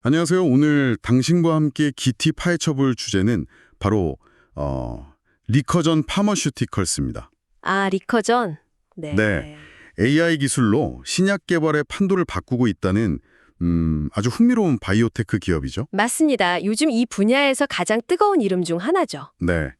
안녕하세요. 오늘 당신과 함께 기티 파헤쳐볼 주제는 바로 리커전 파머슈티컬스입니다. 아, 리커전? 네, 네. AI 기술로 신약 개발의 판도를 바꾸고 있다는 아주 흥미로운 바이오테크 기업이죠. 맞습니다. 요즘 이 분야에서 가장 뜨거운 이름 중 하나죠. 네,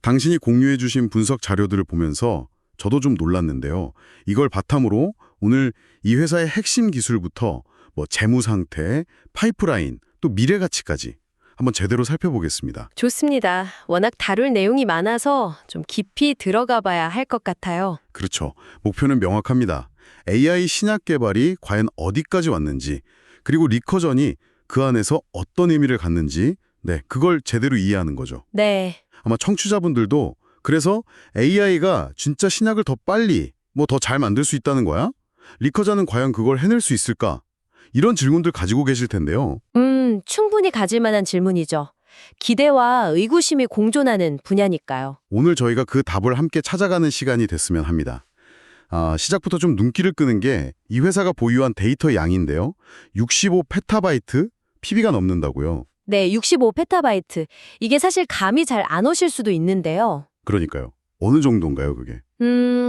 당신이 공유해 주신 분석 자료들을 보면서 저도 좀 놀랐는데요. 이걸 바탕으로 오늘 이 회사의 핵심 기술부터 뭐 재무 상태, 파이프라인, 또 미래 가치까지 한번 제대로 살펴보겠습니다. 좋습니다. 워낙 다룰 내용이 많아서 좀 깊이 들어가 봐야 할 것 같아요. 그렇죠. 목표는 명확합니다. AI 신약 개발이 과연 어디까지 왔는지, 그리고 리커전이 그 안에서 어떤 의미를 갖는지, 네, 그걸 제대로 이해하는 거죠. 네. 아마 청취자분들도 그래서 AI가 진짜 신약을 더 빨리, 뭐 더 잘 만들 수 있다는 거야? 리커전은 과연 그걸 해낼 수 있을까? 이런 질문들 가지고 계실 텐데요. 충분히 가질 만한 질문이죠. 기대와 의구심이 공존하는 분야니까요. 오늘 저희가 그 답을 함께 찾아가는 시간이 됐으면 합니다. 시작부터 좀 눈길을 끄는 게 이 회사가 보유한 데이터 양인데요. 65 페타바이트 PB가 넘는다고요. 네, 65 페타바이트. 이게 사실 감이 잘 안 오실 수도 있는데요. 그러니까요. 어느 정도인가요, 그게?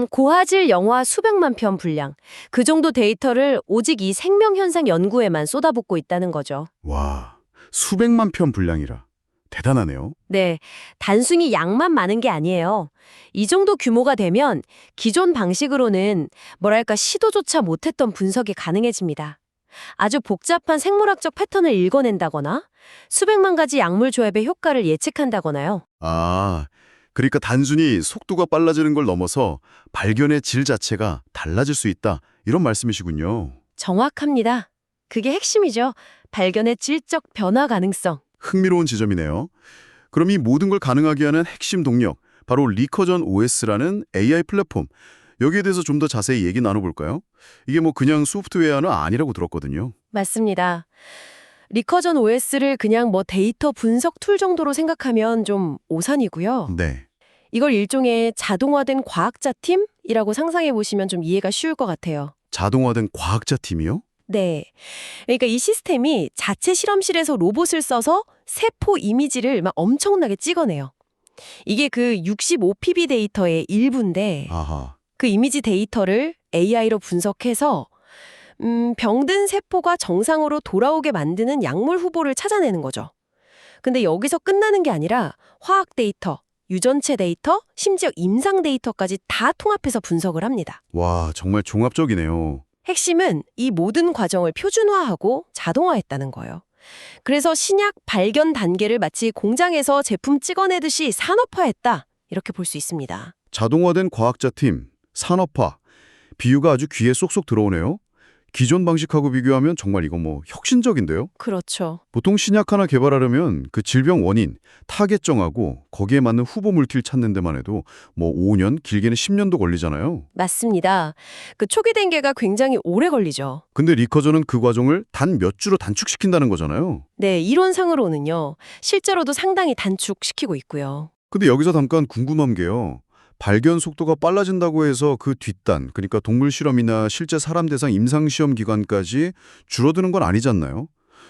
고화질 영화 수백만 편 분량. 그 정도 데이터를 오직 이 생명현상 연구에만 쏟아붓고 있다는 거죠. 와, 수백만 편 분량이라. 대단하네요. 네, 단순히 양만 많은 게 아니에요. 이 정도 규모가 되면 기존 방식으로는 뭐랄까 시도조차 못했던 분석이 가능해집니다. 아주 복잡한 생물학적 패턴을 읽어낸다거나 수백만 가지 약물 조합의 효과를 예측한다거나요. 그러니까 단순히 속도가 빨라지는 걸 넘어서 발견의 질 자체가 달라질 수 있다. 이런 말씀이시군요. 정확합니다. 그게 핵심이죠. 발견의 질적 변화 가능성. 흥미로운 지점이네요. 그럼 이 모든 걸 가능하게 하는 핵심 동력, 바로 리커전 OS라는 AI 플랫폼. 여기에 대해서 좀 더 자세히 얘기 나눠볼까요? 이게 뭐 그냥 소프트웨어는 아니라고 들었거든요. 맞습니다. 리커전 OS를 그냥 뭐 데이터 분석 툴 정도로 생각하면 좀 오산이고요. 네. 이걸 일종의 자동화된 과학자 팀이라고 상상해 보시면 좀 이해가 쉬울 것 같아요. 자동화된 과학자 팀이요? 네. 그러니까 이 시스템이 자체 실험실에서 로봇을 써서 세포 이미지를 막 엄청나게 찍어내요. 이게 그 65PB 데이터의 일부인데 아하. 그 이미지 데이터를 AI로 분석해서 병든 세포가 정상으로 돌아오게 만드는 약물 후보를 찾아내는 거죠. 근데 여기서 끝나는 게 아니라 화학 데이터, 유전체 데이터, 심지어 임상 데이터까지 다 통합해서 분석을 합니다. 와, 정말 종합적이네요. 핵심은 이 모든 과정을 표준화하고 자동화했다는 거예요. 그래서 신약 발견 단계를 마치 공장에서 제품 찍어내듯이 산업화했다. 이렇게 볼 수 있습니다. 자동화된 과학자 팀, 산업화. 비유가 아주 귀에 쏙쏙 들어오네요. 기존 방식하고 비교하면 정말 이거 뭐 혁신적인데요? 그렇죠. 보통 신약 하나 개발하려면 그 질병 원인, 타겟 정하고 거기에 맞는 후보 물질 찾는 데만 해도 뭐 5년, 길게는 10년도 걸리잖아요. 맞습니다. 그 초기 단계가 굉장히 오래 걸리죠. 근데 리커전은 그 과정을 단 몇 주로 단축시킨다는 거잖아요. 네, 이론상으로는요. 실제로도 상당히 단축시키고 있고요. 근데 여기서 잠깐 궁금한 게요. 발견 속도가 빨라진다고 해서 그 뒷단, 그러니까 동물 실험이나 실제 사람 대상 임상 시험 기간까지 줄어드는 건 아니잖아요.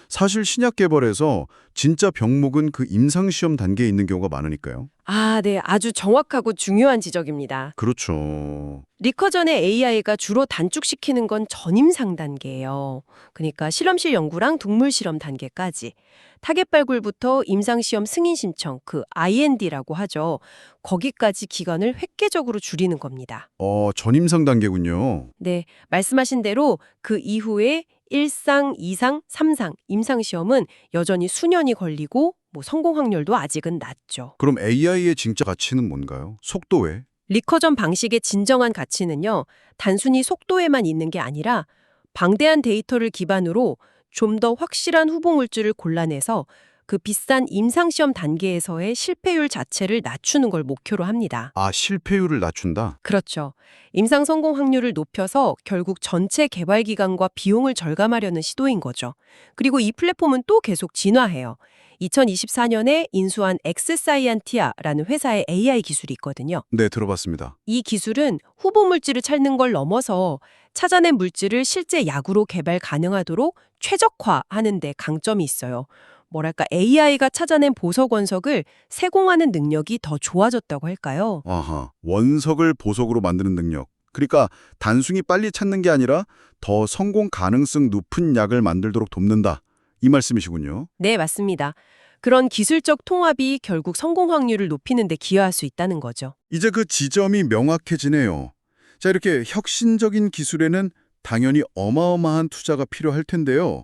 사실 신약 개발에서 진짜 병목은 그 임상 시험 단계에 있는 경우가 많으니까요. 아, 네. 아주 정확하고 중요한 지적입니다. 그렇죠. 리커전의 AI가 주로 단축시키는 건 전임상 단계예요. 그러니까 실험실 연구랑 동물 실험 단계까지. 타겟 발굴부터 임상시험 승인 신청, 그 IND라고 하죠. 거기까지 기간을 획기적으로 줄이는 겁니다. 전임상 단계군요. 네, 말씀하신 대로 그 이후에 1상, 2상, 3상 임상시험은 여전히 수년이 걸리고 뭐 성공 확률도 아직은 낮죠. 그럼 AI의 진짜 가치는 뭔가요? 속도 외? 리커전 방식의 진정한 가치는요, 단순히 속도에만 있는 게 아니라 방대한 데이터를 기반으로 좀 더 확실한 후보 물질을 골라내서 그 비싼 임상시험 단계에서의 실패율 자체를 낮추는 걸 목표로 합니다. 실패율을 낮춘다? 그렇죠. 임상 성공 확률을 높여서 결국 전체 개발 기간과 비용을 절감하려는 시도인 거죠. 그리고 이 플랫폼은 또 계속 진화해요. 2024년에 인수한 엑스사이언티아라는 회사의 AI 기술이 있거든요. 네, 들어봤습니다. 이 기술은 후보 물질을 찾는 걸 넘어서 찾아낸 물질을 실제 약으로 개발 가능하도록 최적화하는 데 강점이 있어요. 뭐랄까 AI가 찾아낸 보석 원석을 세공하는 능력이 더 좋아졌다고 할까요? 아하, 원석을 보석으로 만드는 능력. 그러니까 단순히 빨리 찾는 게 아니라 더 성공 가능성 높은 약을 만들도록 돕는다. 이 말씀이시군요. 네, 맞습니다. 그런 기술적 통합이 결국 성공 확률을 높이는 데 기여할 수 있다는 거죠. 이제 그 지점이 명확해지네요. 자, 이렇게 혁신적인 기술에는 당연히 어마어마한 투자가 필요할 텐데요.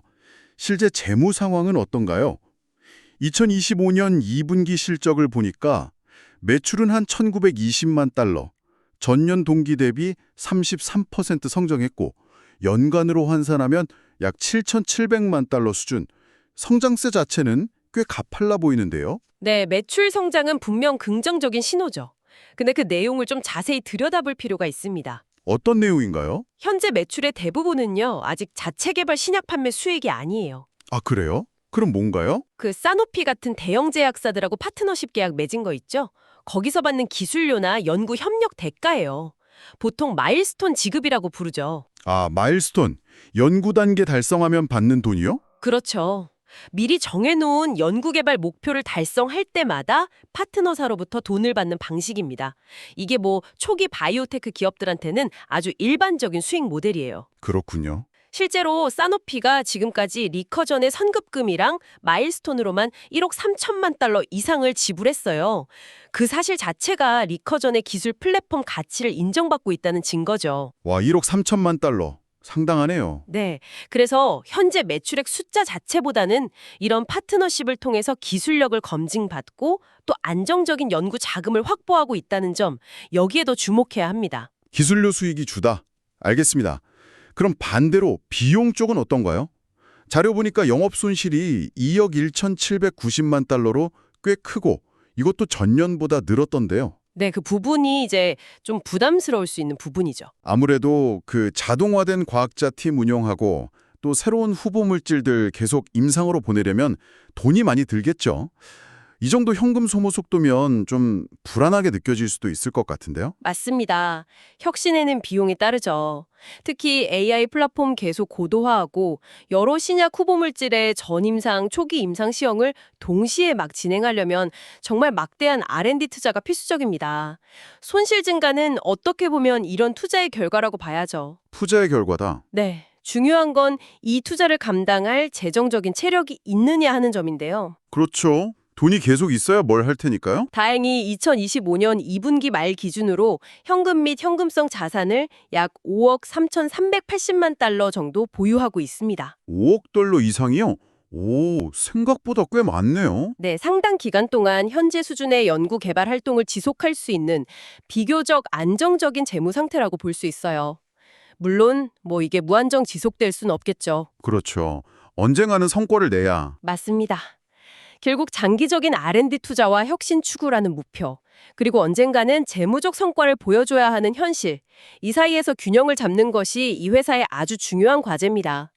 실제 재무 상황은 어떤가요? 2025년 2분기 실적을 보니까 매출은 한 1920만 달러, 전년 동기 대비 33% 성장했고 연간으로 환산하면 약 7,700만 달러 수준, 성장세 자체는 꽤 가팔라 보이는데요. 네, 매출 성장은 분명 긍정적인 신호죠. 근데 그 내용을 좀 자세히 들여다볼 필요가 있습니다. 어떤 내용인가요? 현재 매출의 대부분은요, 아직 자체 개발 신약 판매 수익이 아니에요. 아, 그래요? 그럼 뭔가요? 그 사노피 같은 대형 제약사들하고 파트너십 계약 맺은 거 있죠? 거기서 받는 기술료나 연구 협력 대가예요. 보통 마일스톤 지급이라고 부르죠. 아, 마일스톤. 연구 단계 달성하면 받는 돈이요? 그렇죠. 미리 정해놓은 연구개발 목표를 달성할 때마다 파트너사로부터 돈을 받는 방식입니다. 이게 뭐 초기 바이오테크 기업들한테는 아주 일반적인 수익 모델이에요. 그렇군요. 실제로 사노피가 지금까지 리커전의 선급금이랑 마일스톤으로만 1억 3천만 달러 이상을 지불했어요. 그 사실 자체가 리커전의 기술 플랫폼 가치를 인정받고 있다는 증거죠. 와, 1억 3천만 달러. 상당하네요. 네. 그래서 현재 매출액 숫자 자체보다는 이런 파트너십을 통해서 기술력을 검증받고 또 안정적인 연구 자금을 확보하고 있다는 점, 여기에 더 주목해야 합니다. 기술료 수익이 주다. 알겠습니다. 그럼 반대로 비용 쪽은 어떤가요? 자료 보니까 영업 손실이 2억 1,790만 달러로 꽤 크고 이것도 전년보다 늘었던데요. 네, 그 부분이 이제 좀 부담스러울 수 있는 부분이죠. 아무래도 그 자동화된 과학자 팀 운영하고 또 새로운 후보 물질들 계속 임상으로 보내려면 돈이 많이 들겠죠. 이 정도 현금 소모 속도면 좀 불안하게 느껴질 수도 있을 것 같은데요. 맞습니다. 혁신에는 비용이 따르죠. 특히 AI 플랫폼 계속 고도화하고 여러 신약 후보 물질의 전임상, 초기 임상 시험을 동시에 막 진행하려면 정말 막대한 R&D 투자가 필수적입니다. 손실 증가는 어떻게 보면 이런 투자의 결과라고 봐야죠. 투자의 결과다. 네. 중요한 건 이 투자를 감당할 재정적인 체력이 있느냐 하는 점인데요. 그렇죠. 돈이 계속 있어야 뭘 할 테니까요. 다행히 2025년 2분기 말 기준으로 현금 및 현금성 자산을 약 5억 3,380만 달러 정도 보유하고 있습니다. 5억 달러 이상이요? 오, 생각보다 꽤 많네요. 네, 상당 기간 동안 현재 수준의 연구 개발 활동을 지속할 수 있는 비교적 안정적인 재무 상태라고 볼 수 있어요. 물론 뭐 이게 무한정 지속될 수는 없겠죠. 그렇죠. 언젠가는 성과를 내야. 맞습니다. 결국 장기적인 R&D 투자와 혁신 추구라는 목표, 그리고 언젠가는 재무적 성과를 보여줘야 하는 현실, 이 사이에서 균형을 잡는 것이 이 회사의 아주 중요한 과제입니다.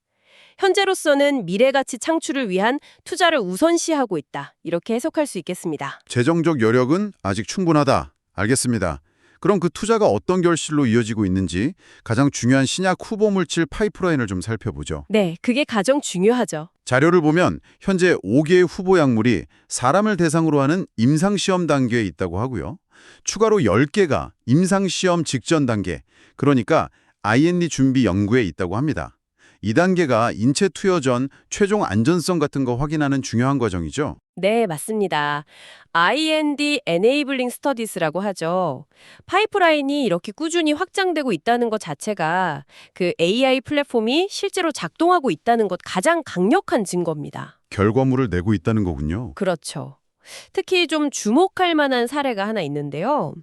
현재로서는 미래 가치 창출을 위한 투자를 우선시하고 있다. 이렇게 해석할 수 있겠습니다. 재정적 여력은 아직 충분하다. 알겠습니다. 그럼 그 투자가 어떤 결실로 이어지고 있는지 가장 중요한 신약 후보 물질 파이프라인을 좀 살펴보죠. 네, 그게 가장 중요하죠. 자료를 보면 현재 5개의 후보 약물이 사람을 대상으로 하는 임상시험 단계에 있다고 하고요. 추가로 10개가 임상시험 직전 단계, 그러니까 IND 준비 연구에 있다고 합니다. 이 단계가 인체 투여 전 최종 안전성 같은 거 확인하는 중요한 과정이죠. 네, 맞습니다. IND Enabling Studies라고 하죠. 파이프라인이 이렇게 꾸준히 확장되고 있다는 것 자체가 그 AI 플랫폼이 실제로 작동하고 있다는 것 가장 강력한 증거입니다. 결과물을 내고 있다는 거군요. 그렇죠. 특히 좀 주목할 만한 사례가 하나 있는데요.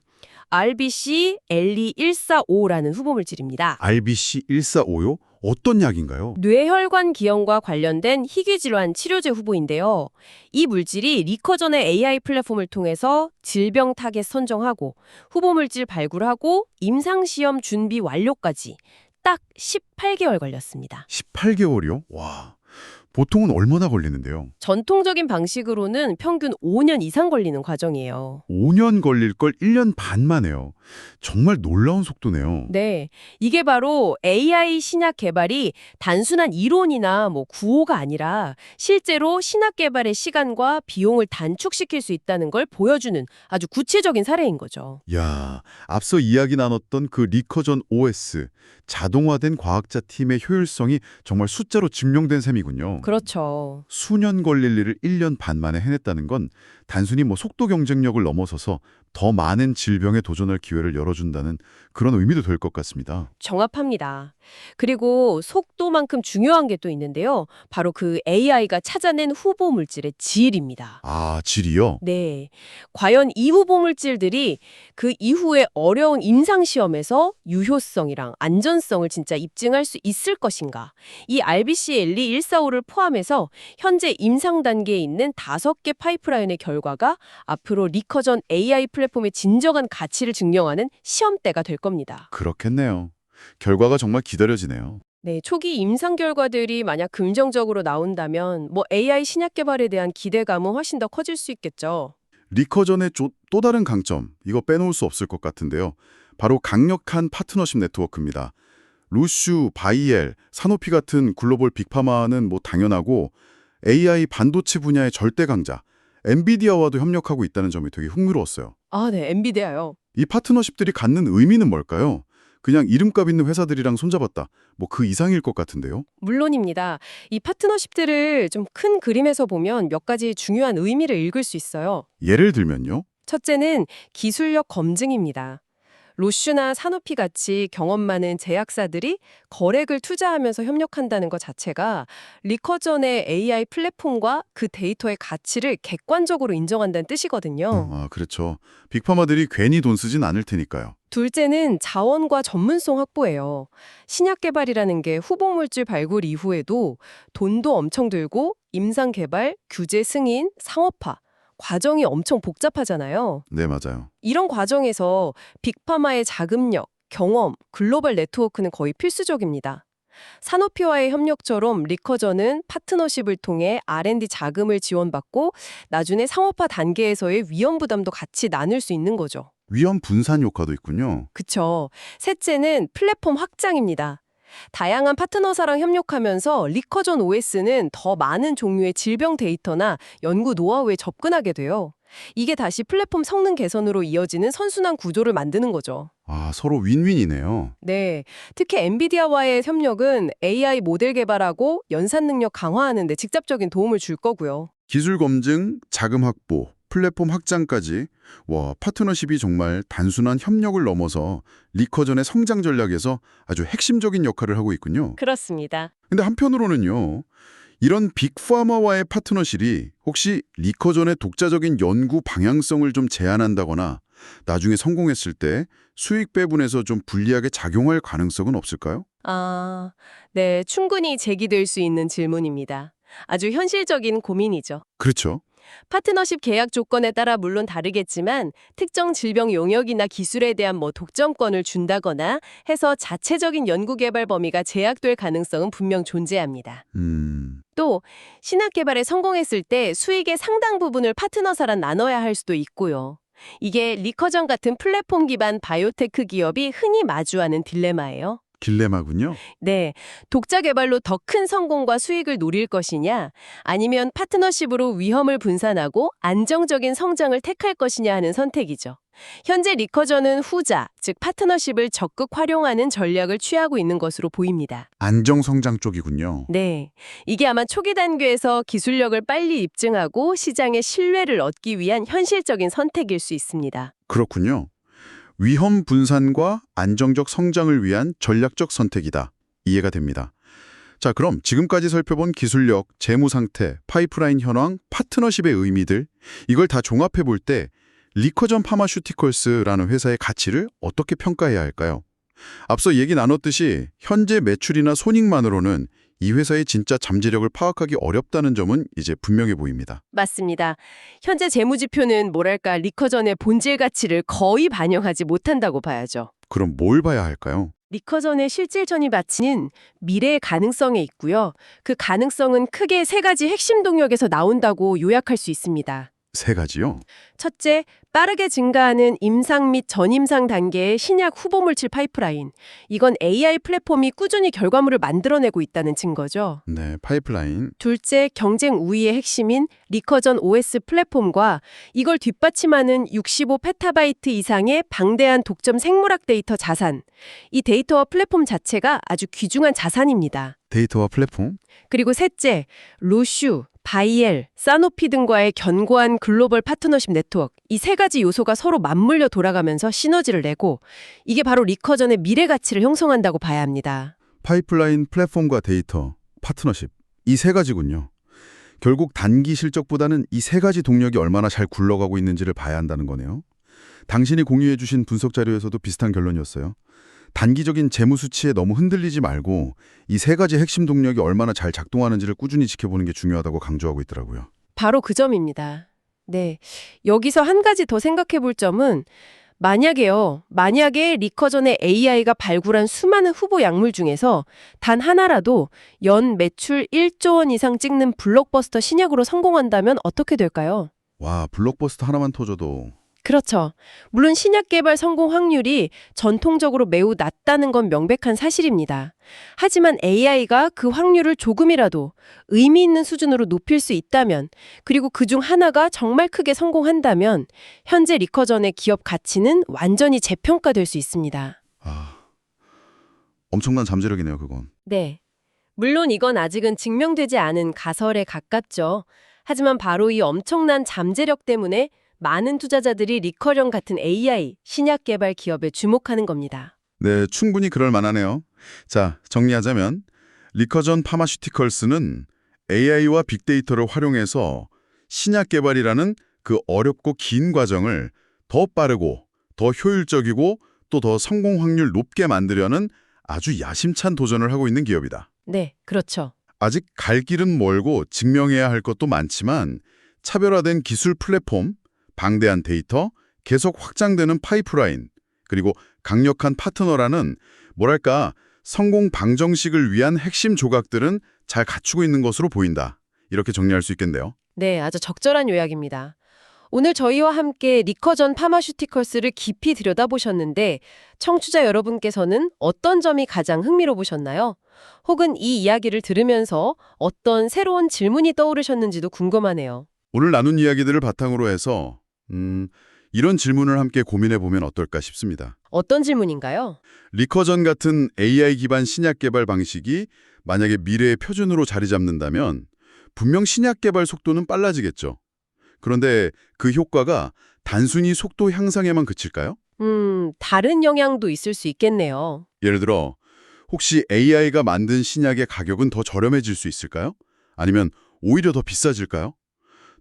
RBC LE145라는 후보 물질입니다. RBC 145요? 어떤 약인가요? 뇌혈관 기형과 관련된 희귀 질환 치료제 후보인데요. 이 물질이 리커전의 AI 플랫폼을 통해서 질병 타겟 선정하고 후보 물질 발굴하고 임상 시험 준비 완료까지 딱 18개월 걸렸습니다. 18개월이요? 와, 보통은 얼마나 걸리는데요? 전통적인 방식으로는 평균 5년 이상 걸리는 과정이에요. 5년 걸릴 걸 1년 반 만에요. 정말 놀라운 속도네요. 네, 이게 바로 AI 신약 개발이 단순한 이론이나 구호가 아니라 실제로 신약 개발의 시간과 비용을 단축시킬 수 있다는 걸 보여주는 아주 구체적인 사례인 거죠. 야, 앞서 이야기 나눴던 그 리커전 OS, 자동화된 과학자 팀의 효율성이 정말 숫자로 증명된 셈이군요. 그렇죠. 수년 걸릴 일을 1년 반 만에 해냈다는 건 단순히 속도 경쟁력을 넘어서서 더 많은 질병에 도전할 기회를 열어준다는 그런 의미도 될 것 같습니다. 정합합니다. 그리고 속도만큼 중요한 게 또 있는데요. 바로 그 AI가 찾아낸 후보 물질의 질입니다. 아, 질이요? 네. 과연 이 후보 물질들이 그 이후에 어려운 임상시험에서 유효성이랑 안전성을 진짜 입증할 수 있을 것인가? 이 RBC-LE 145를 포함해서 현재 임상 단계에 있는 5개 파이프라인의 결과가 앞으로 리커전 AI 플랫폼의 진정한 가치를 증명하는 시험대가 될 겁니다. 그렇겠네요. 결과가 정말 기다려지네요. 네, 초기 임상 결과들이 만약 긍정적으로 나온다면 AI 신약 개발에 대한 기대감은 훨씬 더 커질 수 있겠죠. 리커전의 또 다른 강점, 이거 빼놓을 수 없을 것 같은데요. 바로 강력한 파트너십 네트워크입니다. 루슈, 바이엘, 사노피 같은 글로벌 빅파마는 당연하고 AI 반도체 분야의 절대 강자, 엔비디아와도 협력하고 있다는 점이 되게 흥미로웠어요. 아, 네, 엔비디아요. 이 파트너십들이 갖는 의미는 뭘까요? 그냥 이름값 있는 회사들이랑 손잡았다. 그 이상일 것 같은데요. 물론입니다. 이 파트너십들을 좀 큰 그림에서 보면 몇 가지 중요한 의미를 읽을 수 있어요. 예를 들면요. 첫째는 기술력 검증입니다. 로슈나 사노피 같이 경험 많은 제약사들이 거액을 투자하면서 협력한다는 것 자체가 리커전의 AI 플랫폼과 그 데이터의 가치를 객관적으로 인정한다는 뜻이거든요. 아, 그렇죠. 빅파마들이 괜히 돈 쓰진 않을 테니까요. 둘째는 자원과 전문성 확보예요. 신약 개발이라는 게 후보 물질 발굴 이후에도 돈도 엄청 들고 임상 개발, 규제 승인, 상업화 과정이 엄청 복잡하잖아요. 네, 맞아요. 이런 과정에서 빅파마의 자금력, 경험, 글로벌 네트워크는 거의 필수적입니다. 사노피와의 협력처럼 리커전은 파트너십을 통해 R&D 자금을 지원받고 나중에 상업화 단계에서의 위험 부담도 같이 나눌 수 있는 거죠. 위험 분산 효과도 있군요. 그쵸. 셋째는 플랫폼 확장입니다. 다양한 파트너사랑 협력하면서 리커전 OS는 더 많은 종류의 질병 데이터나 연구 노하우에 접근하게 돼요. 이게 다시 플랫폼 성능 개선으로 이어지는 선순환 구조를 만드는 거죠. 아, 서로 윈윈이네요. 네, 특히 엔비디아와의 협력은 AI 모델 개발하고 연산 능력 강화하는 데 직접적인 도움을 줄 거고요. 기술 검증, 자금 확보, 플랫폼 확장까지 파트너십이 정말 단순한 협력을 넘어서 리커전의 성장 전략에서 아주 핵심적인 역할을 하고 있군요. 그렇습니다. 근데 한편으로는요. 이런 빅파마와의 파트너십이 혹시 리커전의 독자적인 연구 방향성을 좀 제한한다거나 나중에 성공했을 때 수익 배분에서 좀 불리하게 작용할 가능성은 없을까요? 아, 네, 충분히 제기될 수 있는 질문입니다. 아주 현실적인 고민이죠. 그렇죠. 파트너십 계약 조건에 따라 물론 다르겠지만 특정 질병 용역이나 기술에 대한 독점권을 준다거나 해서 자체적인 연구개발 범위가 제약될 가능성은 분명 존재합니다. 또 신약 개발에 성공했을 때 수익의 상당 부분을 파트너사랑 나눠야 할 수도 있고요. 이게 리커전 같은 플랫폼 기반 바이오테크 기업이 흔히 마주하는 딜레마예요. 딜레마군요. 네, 독자 개발로 더 큰 성공과 수익을 노릴 것이냐, 아니면 파트너십으로 위험을 분산하고 안정적인 성장을 택할 것이냐 하는 선택이죠. 현재 리커전은 후자, 즉 파트너십을 적극 활용하는 전략을 취하고 있는 것으로 보입니다. 안정성장 쪽이군요. 네, 이게 아마 초기 단계에서 기술력을 빨리 입증하고 시장의 신뢰를 얻기 위한 현실적인 선택일 수 있습니다. 그렇군요. 위험 분산과 안정적 성장을 위한 전략적 선택이다. 이해가 됩니다. 자, 그럼 지금까지 살펴본 기술력, 재무 상태, 파이프라인 현황, 파트너십의 의미들 이걸 다 종합해 볼 때 리커전 파마슈티컬스라는 회사의 가치를 어떻게 평가해야 할까요? 앞서 얘기 나눴듯이 현재 매출이나 손익만으로는 이 회사의 진짜 잠재력을 파악하기 어렵다는 점은 이제 분명해 보입니다. 맞습니다. 현재 재무지표는 리커전의 본질 가치를 거의 반영하지 못한다고 봐야죠. 그럼 뭘 봐야 할까요? 리커전의 실질 전입가치는 미래의 가능성에 있고요. 그 가능성은 크게 세 가지 핵심 동력에서 나온다고 요약할 수 있습니다. 세 가지요? 첫째, 빠르게 증가하는 임상 및 전임상 단계의 신약 후보 물질 파이프라인. 이건 AI 플랫폼이 꾸준히 결과물을 만들어내고 있다는 증거죠. 네, 파이프라인. 둘째, 경쟁 우위의 핵심인 리커전 OS 플랫폼과 이걸 뒷받침하는 65페타바이트 이상의 방대한 독점 생물학 데이터 자산. 이 데이터와 플랫폼 자체가 아주 귀중한 자산입니다. 데이터와 플랫폼. 그리고 셋째, 로슈, 바이엘, 사노피 등과의 견고한 글로벌 파트너십 네트워크. 이 세 가지 요소가 서로 맞물려 돌아가면서 시너지를 내고 이게 바로 리커전의 미래 가치를 형성한다고 봐야 합니다. 파이프라인, 플랫폼과 데이터, 파트너십. 이 세 가지군요. 결국 단기 실적보다는 이 세 가지 동력이 얼마나 잘 굴러가고 있는지를 봐야 한다는 거네요. 당신이 공유해 주신 분석 자료에서도 비슷한 결론이었어요. 단기적인 재무 수치에 너무 흔들리지 말고 이 세 가지 핵심 동력이 얼마나 잘 작동하는지를 꾸준히 지켜보는 게 중요하다고 강조하고 있더라고요. 바로 그 점입니다. 네. 여기서 한 가지 더 생각해 볼 점은 만약에 리커전의 AI가 발굴한 수많은 후보 약물 중에서 단 하나라도 연 매출 1조 원 이상 찍는 블록버스터 신약으로 성공한다면 어떻게 될까요? 와, 블록버스터 하나만 터져도. 그렇죠. 물론 신약 개발 성공 확률이 전통적으로 매우 낮다는 건 명백한 사실입니다. 하지만 AI가 그 확률을 조금이라도 의미 있는 수준으로 높일 수 있다면, 그리고 그중 하나가 정말 크게 성공한다면 현재 리커전의 기업 가치는 완전히 재평가될 수 있습니다. 엄청난 잠재력이네요, 그건. 네. 물론 이건 아직은 증명되지 않은 가설에 가깝죠. 하지만 바로 이 엄청난 잠재력 때문에 많은 투자자들이 리커전 같은 AI, 신약 개발 기업에 주목하는 겁니다. 네, 충분히 그럴 만하네요. 자, 정리하자면 리커전 파마슈티컬스는 AI와 빅데이터를 활용해서 신약 개발이라는 그 어렵고 긴 과정을 더 빠르고 더 효율적이고 또 더 성공 확률 높게 만들려는 아주 야심찬 도전을 하고 있는 기업이다. 네, 그렇죠. 아직 갈 길은 멀고 증명해야 할 것도 많지만 차별화된 기술 플랫폼, 방대한 데이터, 계속 확장되는 파이프라인, 그리고 강력한 파트너라는 뭐랄까 성공 방정식을 위한 핵심 조각들은 잘 갖추고 있는 것으로 보인다. 이렇게 정리할 수 있겠네요. 네, 아주 적절한 요약입니다. 오늘 저희와 함께 리커전 파마슈티컬스를 깊이 들여다보셨는데 청취자 여러분께서는 어떤 점이 가장 흥미로우셨나요? 혹은 이 이야기를 들으면서 어떤 새로운 질문이 떠오르셨는지도 궁금하네요. 오늘 나눈 이야기들을 바탕으로 해서 이런 질문을 함께 고민해보면 어떨까 싶습니다. 어떤 질문인가요? 리커전 같은 AI 기반 신약 개발 방식이 만약에 미래의 표준으로 자리 잡는다면 분명 신약 개발 속도는 빨라지겠죠. 그런데 그 효과가 단순히 속도 향상에만 그칠까요? 다른 영향도 있을 수 있겠네요. 예를 들어 혹시 AI가 만든 신약의 가격은 더 저렴해질 수 있을까요? 아니면 오히려 더 비싸질까요?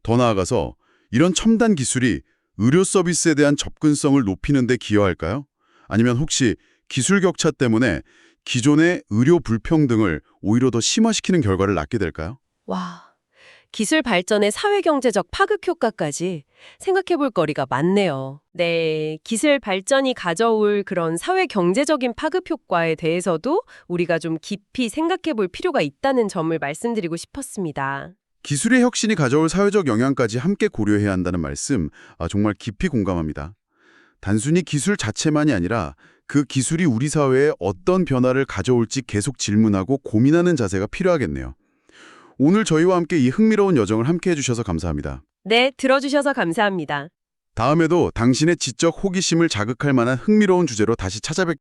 더 나아가서 이런 첨단 기술이 의료 서비스에 대한 접근성을 높이는 데 기여할까요? 아니면 혹시 기술 격차 때문에 기존의 의료 불평등을 오히려 더 심화시키는 결과를 낳게 될까요? 와, 기술 발전의 사회경제적 파급 효과까지 생각해볼 거리가 많네요. 네, 기술 발전이 가져올 그런 사회경제적인 파급 효과에 대해서도 우리가 좀 깊이 생각해볼 필요가 있다는 점을 말씀드리고 싶었습니다. 기술의 혁신이 가져올 사회적 영향까지 함께 고려해야 한다는 말씀, 정말 깊이 공감합니다. 단순히 기술 자체만이 아니라 그 기술이 우리 사회에 어떤 변화를 가져올지 계속 질문하고 고민하는 자세가 필요하겠네요. 오늘 저희와 함께 이 흥미로운 여정을 함께 해주셔서 감사합니다. 네, 들어주셔서 감사합니다. 다음에도 당신의 지적 호기심을 자극할 만한 흥미로운 주제로 다시 찾아뵙